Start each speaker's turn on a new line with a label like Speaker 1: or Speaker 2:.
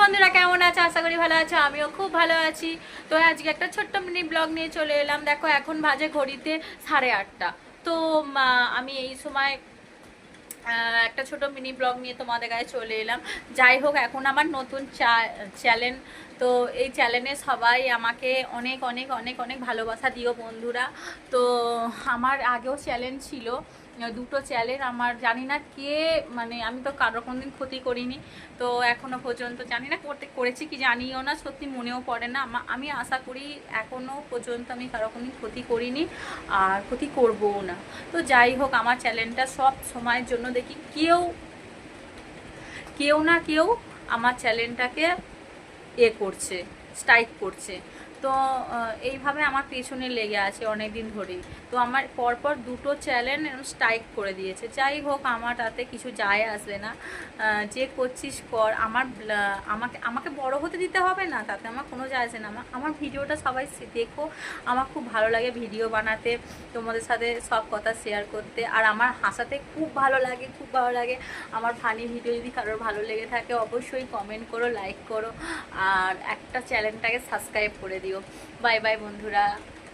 Speaker 1: বন্ধুরা কেমন আছো? আশা করি ভালো আছো, আমিও খুব ভালো আছি। তো আজকে একটা ছোট্ট মিনি ব্লগ নিয়ে চলে এলাম। দেখো এখন বাজে ঘড়িতে 8:30। তো আমি এই সময় একটা ছোট মিনি ব্লগ নিয়ে তোমাদের কাছে চলে এলাম। যাই হোক, এখন আমার নতুন চ্যানেল। তো এই চ্যানেলে সবাই আমাকে অনেক অনেক অনেক অনেক ভালোবাসা দিও বন্ধুরা। তো আমার আগেও চ্যানেল ছিল, দুটো চ্যানেল। আমার জানি না কে, মানে আমি তো কারো কোনোদিন ক্ষতি করিনি। তো এখনও পর্যন্ত জানি না করেছি কি জানিও না, সত্যি মনেও পড়ে না। আমি আশা করি এখনও পর্যন্ত আমি কারো কোনোদিন ক্ষতি করিনি আর ক্ষতি করবও না। তো যাই হোক, আমার চ্যানেলটা সব সময়ের জন্য দেখি কেউ না কেউ আমার চ্যানেলটাকে করছে, স্ট্রাইক করছে। তো এইভাবে আমার পেছনে লেগে আছে অনেক দিন ধরেই। তো আমার পরপর দুটো চ্যানেল স্ট্রাইক করে দিয়েছে। যাই হোক, আমার তাতে কিছু যায় আসবে না। যে করছিস কর, আমাকে আমাকে বড় হতে দিতে হবে না, তাতে আমার কোনো যায় আসে না। আমার ভিডিওটা সবাই দেখো। আমার খুব ভালো লাগে ভিডিও বানাতে, তোমাদের সাথে সব কথা শেয়ার করতে। আর আমার হাসাতে খুব ভালো লাগে, খুব ভালো লাগে। আমার ফানি ভিডিও যদি কারোর ভালো লেগে থাকে অবশ্যই কমেন্ট করো, লাইক করো, আর একটা চ্যানেলটাকে সাবস্ক্রাইব করে দিও। বাই বাই বন্ধুরা।